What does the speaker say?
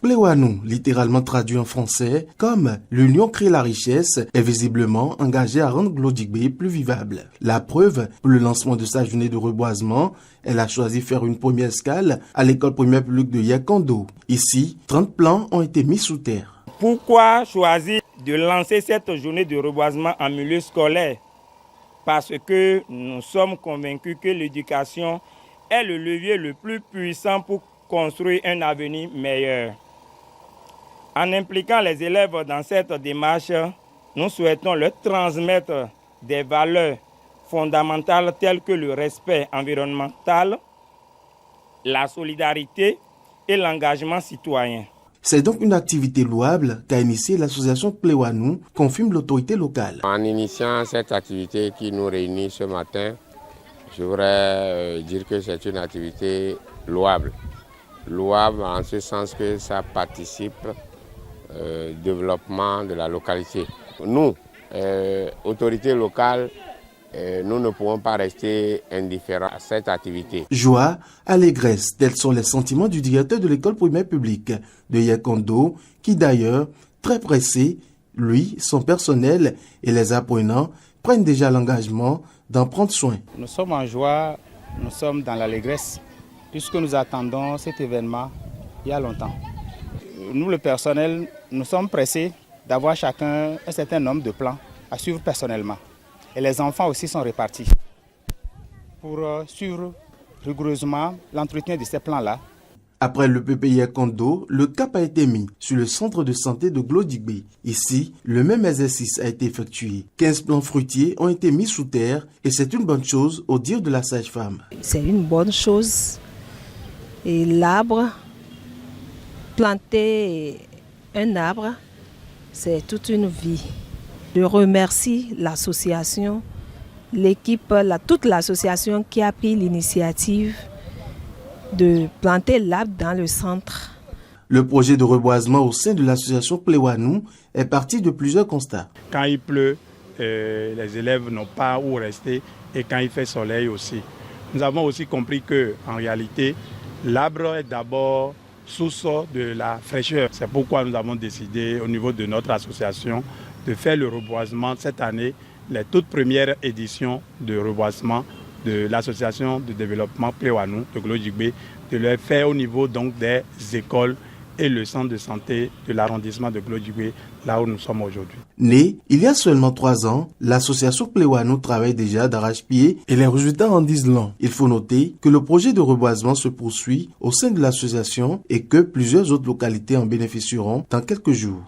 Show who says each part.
Speaker 1: Plewanou, littéralement traduit en français comme « L'union crée la richesse », est visiblement engagée à rendre Glodjigbe plus vivable. La preuve, pour le lancement de sa journée de reboisement, elle a choisi de faire une première escale à l'école primaire publique de Yekondo. Ici, 30 plants ont été mis sous terre.
Speaker 2: Pourquoi choisir de lancer cette journée de reboisement en milieu scolaire? Parce que nous sommes convaincus que l'éducation est le levier le plus puissant pour construire un avenir meilleur. En impliquant les élèves dans cette démarche, nous souhaitons leur transmettre des valeurs fondamentales telles que le respect environnemental, la solidarité et l'engagement citoyen.
Speaker 1: C'est donc une activité louable qu'a initiée l'association Plewanou, confirme l'autorité locale.
Speaker 3: En initiant cette activité qui nous réunit ce matin, je voudrais dire que c'est une activité louable. Louable en ce sens que ça participe au développement de la localité. Nous, autorités locales, nous ne pouvons pas rester indifférents à cette activité.
Speaker 1: Joie, allégresse, tels sont les sentiments du directeur de l'école primaire publique de Yekondo, qui d'ailleurs, très pressé, lui, son personnel et les apprenants prennent déjà l'engagement d'en prendre soin.
Speaker 4: Nous sommes en joie, nous sommes dans l'allégresse, puisque nous attendons cet événement il y a longtemps. Nous, le personnel, nous sommes pressés d'avoir chacun un certain nombre de plans à suivre personnellement. Et les enfants aussi sont répartis pour suivre rigoureusement l'entretien de ces plans-là.
Speaker 1: Après le PP Yekondo, le cap a été mis sur le centre de santé de Glodjigbe. Ici, le même exercice a été effectué. 15 plants fruitiers ont été mis sous terre et c'est une bonne chose au dire de la sage-femme.
Speaker 5: C'est une bonne chose. Et l'arbre, planter un arbre, c'est toute une vie. Je remercie l'association, l'équipe, toute l'association qui a pris l'initiative de planter l'arbre dans le centre.
Speaker 1: Le projet de reboisement au sein de l'association Plewanou est parti de plusieurs constats.
Speaker 6: Quand il pleut, les élèves n'ont pas où rester et quand il fait soleil aussi. Nous avons aussi compris qu'en réalité, l'arbre est d'abord source de la fraîcheur. C'est pourquoi nous avons décidé au niveau de notre association de faire le reboisement cette année, les toutes premières éditions de reboisement de l'association de développement Plewanou de Glodjigbe, de le faire au niveau donc des écoles et le centre de santé de l'arrondissement de Glodjigbe, là où nous sommes aujourd'hui.
Speaker 1: Née il y a seulement 3 ans, l'association Plewanou travaille déjà d'arrache-pied et les résultats en disent long. Il faut noter que le projet de reboisement se poursuit au sein de l'association et que plusieurs autres localités en bénéficieront dans quelques jours.